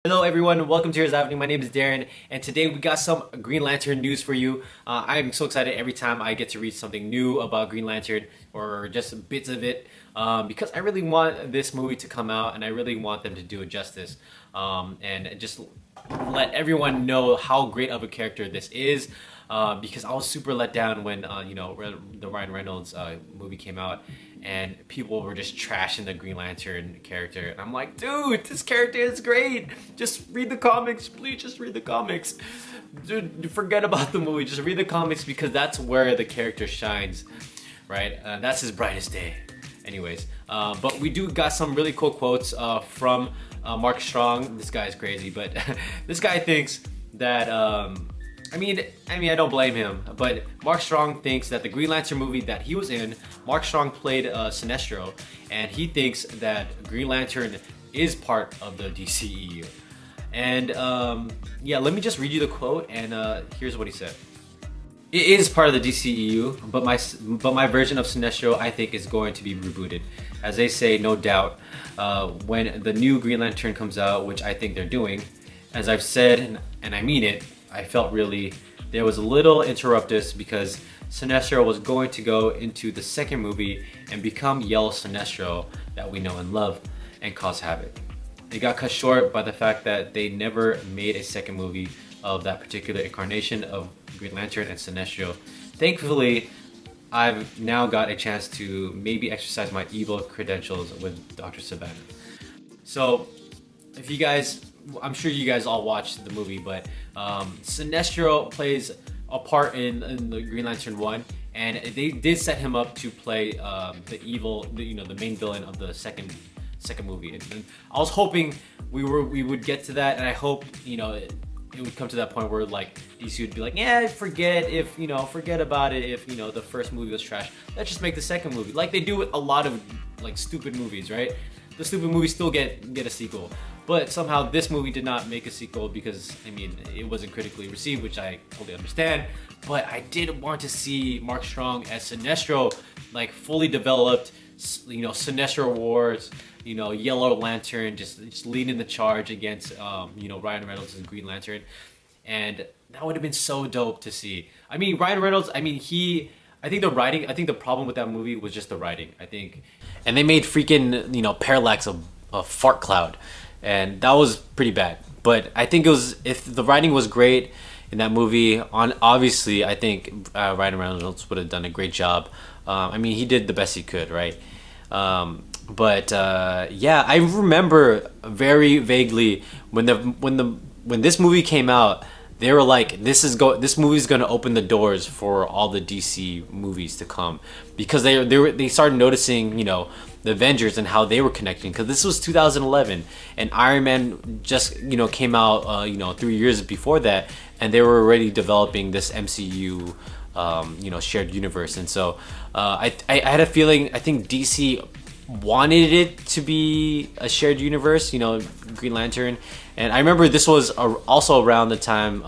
Hello everyone, welcome to Here's Happening. My name is Darren, and today we got some Green Lantern news for you. I'm so excited every time I get to read something new about Green Lantern or just bits of it because I really want this movie to come out and I really want them to do it justice and just let everyone know how great of a character this is because I was super let down when the Ryan Reynolds movie came out and people were just trashing the Green Lantern character, and I'm like, dude, this character is great. Just read the comics, please. Just read the comics. Dude, forget about the movie. Just read the comics because that's where the character shines, right? That's his brightest day. Anyways, but we do got some really cool quotes from Mark Strong. This guy's crazy, but this guy thinks that I mean, I don't blame him, but Mark Strong thinks that the Green Lantern movie that he was in, Mark Strong played Sinestro, and he thinks that Green Lantern is part of the DCEU. And yeah, let me just read you the quote, and here's what he said. It is part of the DCEU, but my version of Sinestro I think is going to be rebooted. As they say, no doubt, when the new Green Lantern comes out, which I think they're doing, as I've said, and I mean it, I felt really there was a little interruptus because Sinestro was going to go into the second movie and become Yellow Sinestro that we know and love and cause havoc. It got cut short by the fact that they never made a second movie of that particular incarnation of Green Lantern and Sinestro. Thankfully, I've now got a chance to maybe exercise my evil credentials with Dr. Savannah. So, if you guys, I'm sure you guys all watched the movie, but Sinestro plays a part in the Green Lantern 1, and they did set him up to play the evil, the main villain of the second movie. And I was hoping we would get to that, and I hope it would come to that point where like DC would be like, yeah, forget about it if the first movie was trash. Let's just make the second movie, like they do with a lot of like stupid movies, right? The stupid movies still get a sequel. But somehow this movie did not make a sequel because, I mean, it wasn't critically received, which I totally understand. But I did want to see Mark Strong as Sinestro, like fully developed, Sinestro Wars, Yellow Lantern, just leading the charge against, Ryan Reynolds' Green Lantern. And that would have been so dope to see. I mean, Ryan Reynolds, I think the problem with that movie was just the writing, I think. And they made freaking, Parallax a fart cloud. And that was pretty bad. But I think if the writing was great in that movie, obviously I think Ryan Reynolds would have done a great job. I mean, he did the best he could, right? Yeah, I remember very vaguely when this movie came out, they were like, this movie's gonna open the doors for all the DC movies to come, because they started noticing, the Avengers and how they were connecting, because this was 2011 and Iron Man just came out 3 years before that, and they were already developing this MCU shared universe. And so I had a feeling, I think DC wanted it to be a shared universe, Green Lantern. And I remember this was also around the time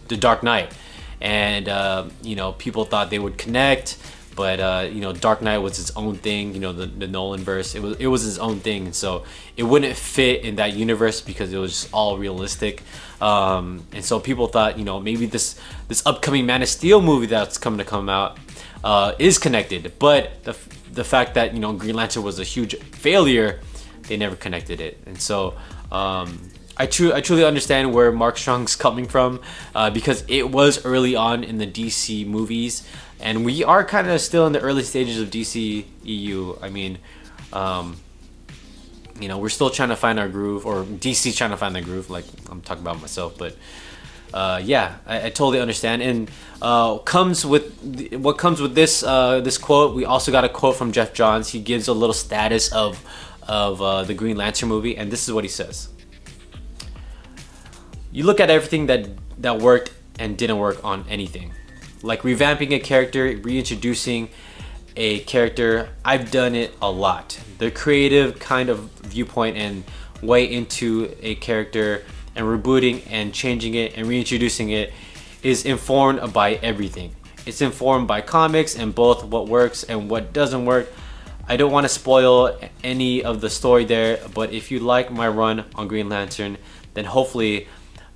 The Dark Knight, and people thought they would connect, but Dark Knight was its own thing, the Nolan verse. It was its own thing, and so it wouldn't fit in that universe because it was just all realistic. And so people thought, maybe this upcoming Man of Steel movie that's come out is connected. But the fact that Green Lantern was a huge failure, they never connected it. And so I truly understand where Mark Strong's coming from, because it was early on in the DC movies, and we are kind of still in the early stages of DCEU. I mean, we're still trying to find our groove, or DC's trying to find their groove, like I'm talking about myself. But yeah, I totally understand. And what comes with this quote, we also got a quote from Jeff Johns. He gives a little status of the Green Lantern movie, and this is what he says. You look at everything that worked and didn't work on anything. Like revamping a character, reintroducing a character, I've done it a lot. The creative kind of viewpoint and way into a character and rebooting and changing it and reintroducing it is informed by everything. It's informed by comics and both what works and what doesn't work. I don't want to spoil any of the story there, but if you like my run on Green Lantern, then hopefully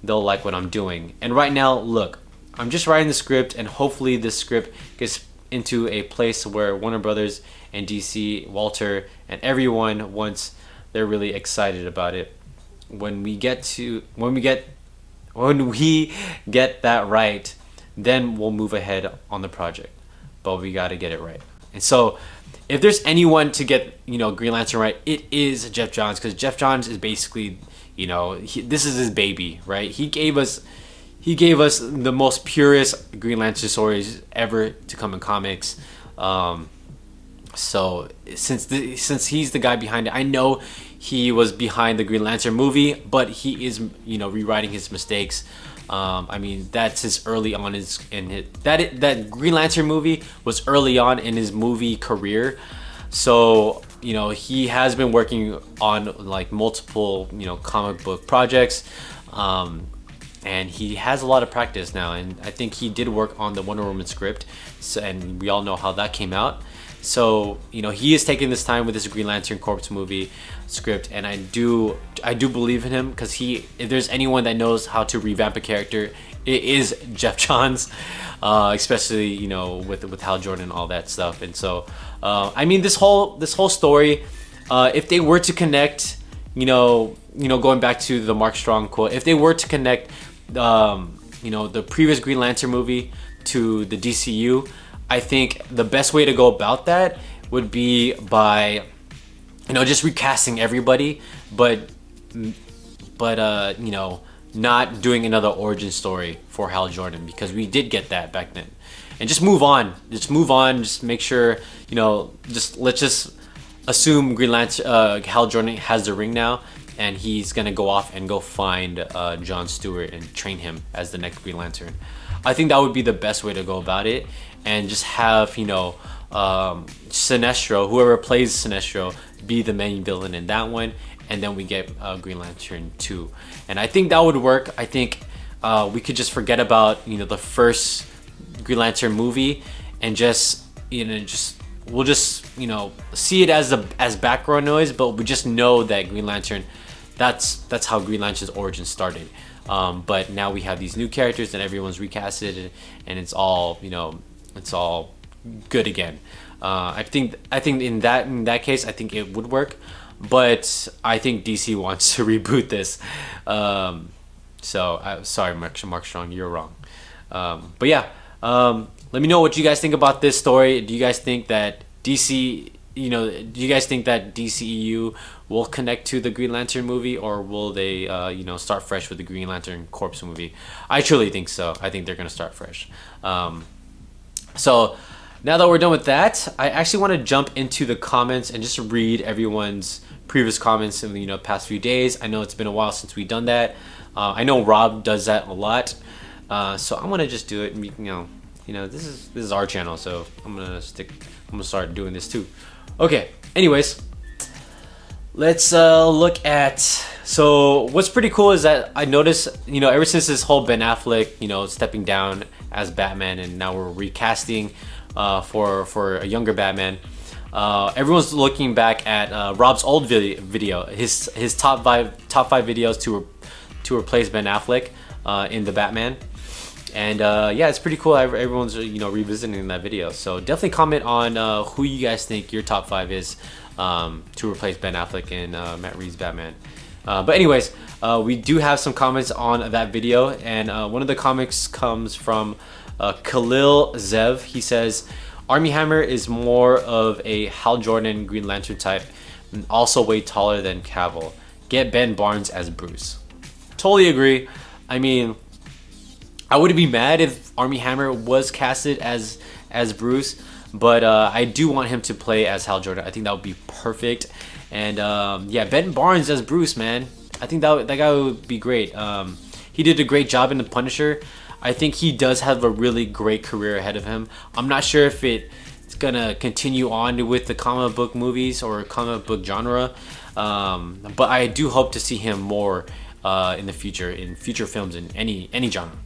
they'll like what I'm doing. And right now, look, I'm just writing the script, and hopefully this script gets into a place where Warner Brothers and DC, Walter, and everyone, once they're really excited about it. When we get that right, then we'll move ahead on the project. But we got to get it right. And so, if there's anyone to get, you know, Green Lantern right, it is Jeff Johns, because Jeff Johns is basically, you know, this is his baby, right? He gave us the most purest Green Lantern stories ever to come in comics. So since he's the guy behind it, I know he was behind the Green Lantern movie, but he is, you know, rewriting his mistakes. I mean, that's his early on that Green Lantern movie was early on in his movie career. So, you know, he has been working on like multiple, you know, comic book projects. And he has a lot of practice now, and I think he did work on the Wonder Woman script, so, and we all know how that came out. So, you know, he is taking this time with this Green Lantern Corps movie script, and I do believe in him, because if there's anyone that knows how to revamp a character, it is Jeff Johns, especially, you know, with Hal Jordan and all that stuff. And so, I mean, this whole story, if they were to connect, you know, going back to the Mark Strong quote, if they were to connect, you know, the previous Green Lantern movie to the DCU, I think the best way to go about that would be by, you know, just recasting everybody, but you know, not doing another origin story for Hal Jordan, because we did get that back then. And just move on. Just make sure, you know, let's just assume Green Lantern, Hal Jordan has the ring now, and he's gonna go off and go find John Stewart and train him as the next Green Lantern. I think that would be the best way to go about it, and just have, you know, Sinestro, whoever plays Sinestro, be the main villain in that one, and then we get Green Lantern 2. And I think that would work. I think we could just forget about, you know, the first Green Lantern movie, and just, you know, we'll just, you know, see it as background noise, but we just know that Green Lantern, that's how Green Lantern's origin started. But now we have these new characters, and everyone's recasted, and it's all, you know, it's all good again. I think in that case, I think it would work, but I think DC wants to reboot this. So sorry, Mark Strong, you're wrong. But yeah, let me know what you guys think about this story. Do you guys think that DCEU will connect to the Green Lantern movie, or will they, you know, start fresh with the Green Lantern Corps movie? I truly think so. I think they're gonna start fresh. So now that we're done with that, I actually want to jump into the comments and just read everyone's previous comments in the, you know, past few days. I know it's been a while since we've done that. I know Rob does that a lot. So I'm gonna just do it. And, you know, this is our channel, so I'm gonna start doing this too. Okay. Anyways, let's look at. So what's pretty cool is that I noticed, you know, ever since this whole Ben Affleck, you know, stepping down as Batman, and now we're recasting for a younger Batman. Everyone's looking back at Rob's old video, his top five videos to replace Ben Affleck in the Batman. And yeah, it's pretty cool. Everyone's, you know, revisiting that video. So definitely comment on who you guys think your top 5 is to replace Ben Affleck in Matt Reeves' Batman. But anyways, we do have some comments on that video, and one of the comments comes from Khalil Zev. He says, Armie Hammer is more of a Hal Jordan Green Lantern type, and also way taller than Cavill. Get Ben Barnes as Bruce. Totally agree. I mean, I wouldn't be mad if Armie Hammer was casted as Bruce, but I do want him to play as Hal Jordan. I think that would be perfect. And yeah, Ben Barnes as Bruce, man. I think that guy would be great. He did a great job in The Punisher. I think he does have a really great career ahead of him. I'm not sure if it's gonna continue on with the comic book movies or comic book genre, but I do hope to see him more in the future, in future films, in any genre.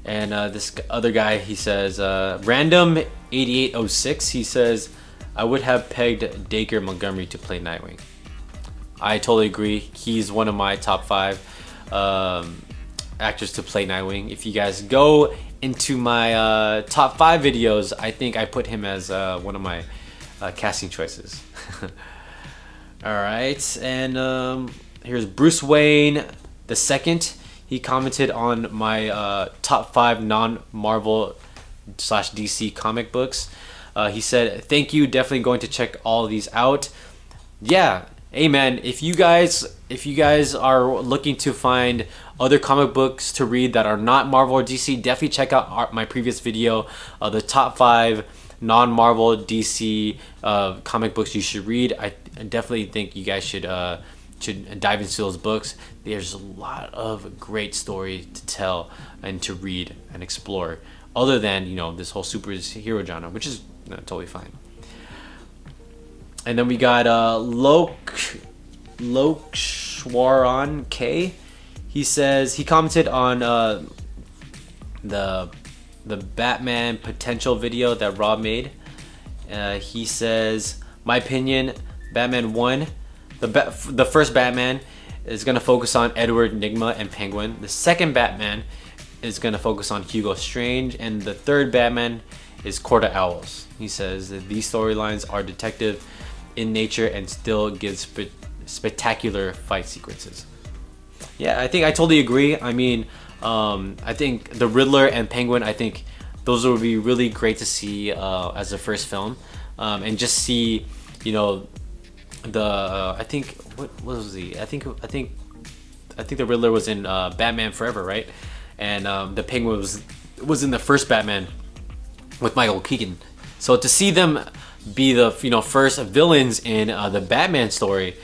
And this other guy, he says, random 8806, he says, I would have pegged Dacre Montgomery to play Nightwing. I totally agree. He's one of my top 5 actors to play Nightwing. If you guys go into my top 5 videos, I think I put him as one of my casting choices. Alright, and here's Bruce Wayne the second. He commented on my top 5 non-Marvel / DC comic books. He said, "Thank you, definitely going to check all these out." Yeah, hey man, if you guys are looking to find other comic books to read that are not Marvel or DC, definitely check out my previous video, the top 5 non-Marvel DC comic books you should read. I definitely think you guys should dive into those books. There's a lot of great story to tell and to read and explore, other than, you know, this whole superhero genre, which is totally fine. And then we got Lokshwaran K. He says he commented on the Batman potential video that Rob made. He says, "My opinion, Batman 1, the first Batman is gonna focus on Edward Nygma and Penguin. The second Batman is gonna focus on Hugo Strange, and the third Batman is Court of Owls." He says that these storylines are detective in nature and still gives spectacular fight sequences. Yeah, I think I totally agree. I mean, I think the Riddler and Penguin, I think those would be really great to see as the first film, and just see, you know, I think what was he? I think the Riddler was in Batman Forever, right? And the Penguin was in the first Batman with Michael Keaton. So to see them be the, you know, first villains in the Batman story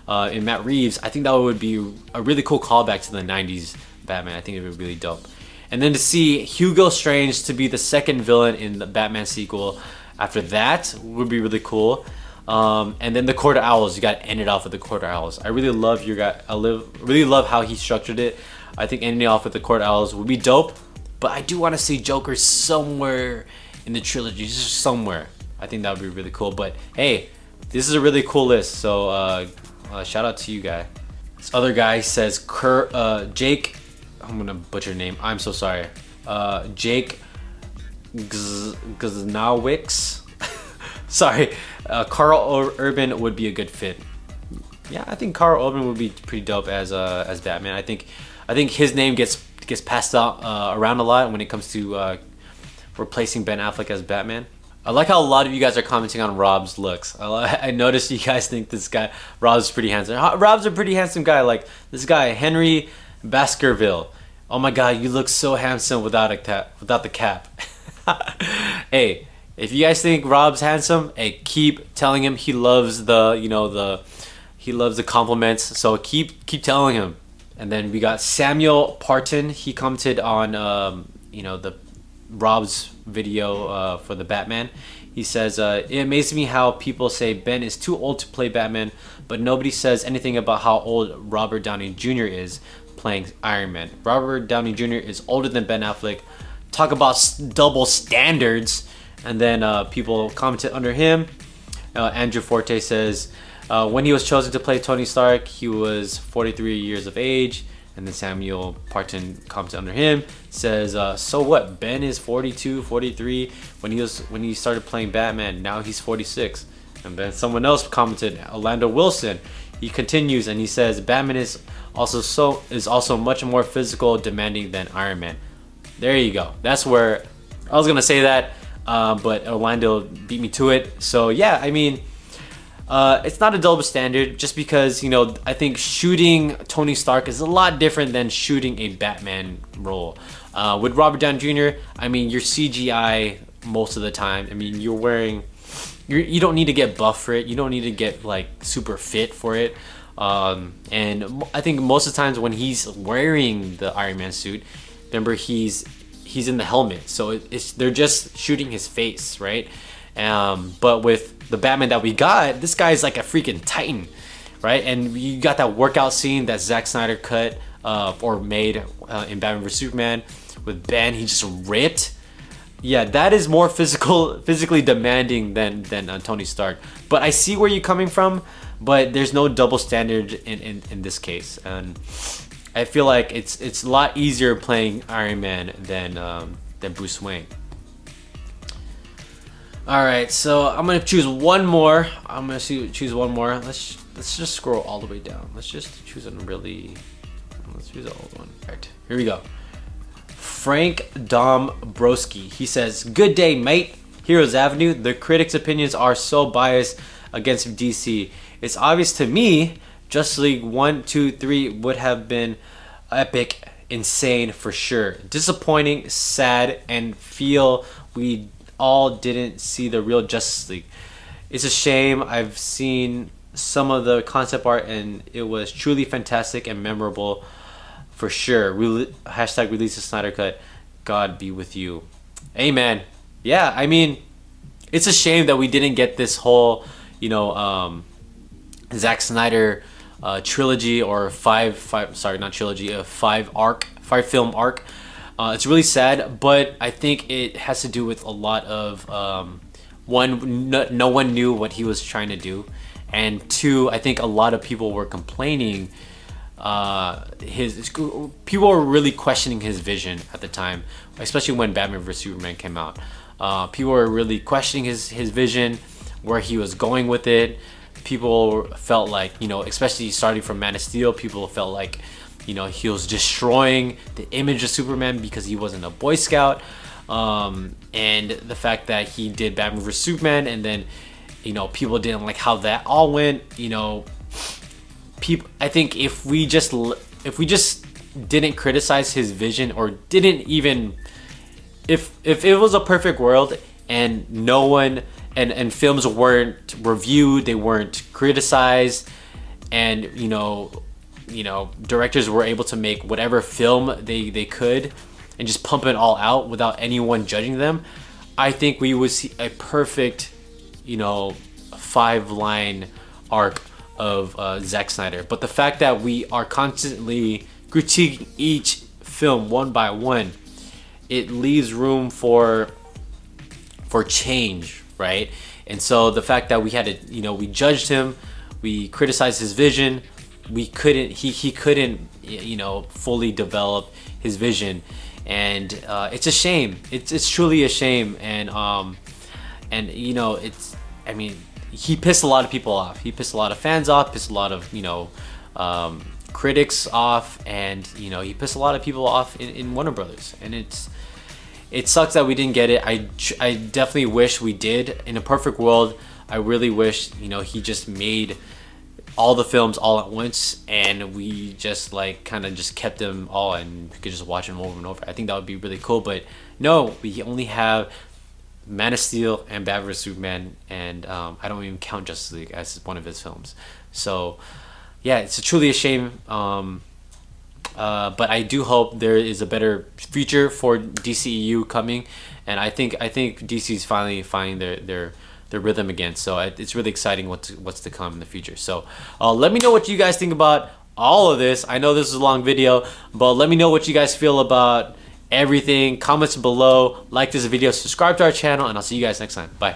in Matt Reeves, I think that would be a really cool callback to the 90s Batman. I think it would be really dope. And then to see Hugo Strange to be the second villain in the Batman sequel after that would be really cool. And then the Court of Owls, you got to end it off with the Court of Owls. I really love really love how he structured it. I think ending it off with the Court of Owls would be dope, but I do want to see Joker somewhere in the trilogy, just somewhere. I think that would be really cool. But hey, this is a really cool list, so shout out to you, guy. This other guy says Jake, I'm gonna butcher your name, I'm so sorry, Jake Gznowicz. Sorry, Carl Urban would be a good fit. Yeah, I think Carl Urban would be pretty dope as Batman. I think his name gets passed out around a lot when it comes to replacing Ben Affleck as Batman. I like how a lot of you guys are commenting on Rob's looks. I noticed you guys think this guy Rob's pretty handsome. Rob's a pretty handsome guy. Like this guy Henry Baskerville. Oh my God, you look so handsome without the cap. Hey, if you guys think Rob's handsome, hey, keep telling him. He loves he loves the compliments. So keep telling him. And then we got Samuel Parton. He commented on the Rob's video for the Batman. He says, "It amazes me how people say Ben is too old to play Batman, but nobody says anything about how old Robert Downey Jr. is playing Iron Man. Robert Downey Jr. is older than Ben Affleck. Talk about double standards." And then people commented under him. Andrew Forte says, "When he was chosen to play Tony Stark, he was 43 years of age." And then Samuel Parton commented under him, says, "So what? Ben is 42, 43 when he started playing Batman. Now he's 46." And then someone else commented, Orlando Wilson. He continues and he says, "Batman is also much more physical, demanding than Iron Man." There you go. That's where I was gonna say that, but Orlando beat me to it. So yeah, I mean, it's not a double standard just because, I think shooting Tony Stark is a lot different than shooting a Batman role. With Robert Downey Jr., I mean, you're CGI most of the time. I mean, you don't need to get buff for it. You don't need to get like super fit for it. And I think most of the times when he's wearing the Iron Man suit, remember he's in the helmet, so they're just shooting his face, right? But with the Batman that we got, this guy's like a freaking titan, right? And you got that workout scene that Zack Snyder cut or made in Batman vs Superman with Ben. He just ripped. Yeah, that is more physically demanding than Tony Stark. But I see where you're coming from, but there's no double standard in this case, and I feel like it's a lot easier playing Iron Man than Bruce Wayne. All right, so I'm gonna choose one more. Choose one more. Let's just scroll all the way down. Let's just choose let's choose an old one. All right, here we go. Frank Dombrowski. He says, "Good day, mate. Heroes Avenue. The critics' opinions are so biased against DC. It's obvious to me Justice League 1, 2, 3 would have been epic, insane for sure. Disappointing, sad, and feel we all didn't see the real Justice League. It's a shame. I've seen some of the concept art and it was truly fantastic and memorable for sure. Hashtag release the Snyder Cut. God be with you." Amen. Yeah, I mean, it's a shame that we didn't get this whole, Zack Snyder trilogy or five film arc. It's really sad, but I think it has to do with a lot of one, no one knew what he was trying to do, and two, I think a lot of people were complaining. People were really questioning his vision at the time, especially when Batman vs Superman came out. People were really questioning his vision, where he was going with it. People felt like, especially starting from Man of Steel, people felt like, he was destroying the image of Superman because he wasn't a Boy Scout. And the fact that he did Batman vs Superman, and then, people didn't like how that all went. I think if we just didn't criticize his vision, or didn't even, if it was a perfect world and no one and films weren't reviewed, they weren't criticized, and directors were able to make whatever film they could and just pump it all out without anyone judging them, I think we would see a perfect 5-line arc of Zack Snyder. But the fact that we are constantly critiquing each film one by one, it leaves room for change, right? And so the fact that we had to, we judged him, we criticized his vision, he couldn't fully develop his vision, and it's a shame. It's truly a shame, and he pissed a lot of people off. He pissed a lot of fans off, pissed a lot of critics off, and he pissed a lot of people off in Warner Brothers. And it sucks that we didn't get it. I definitely wish we did. In a perfect world, I really wish he just made all the films all at once, and we just kind of just kept them all, and we could just watch them over and over. I think that would be really cool. But no, we only have Man of Steel and Batman vs Superman, and I don't even count Justice League as one of his films. So yeah, it's truly a shame. But I do hope there is a better future for DCEU coming, and I think DC's finally finding their rhythm again. So it's really exciting what's to come in the future. So let me know what you guys think about all of this. I know this is a long video, but let me know what you guys feel about everything. Comments below, like this video, subscribe to our channel, and I'll see you guys next time. Bye.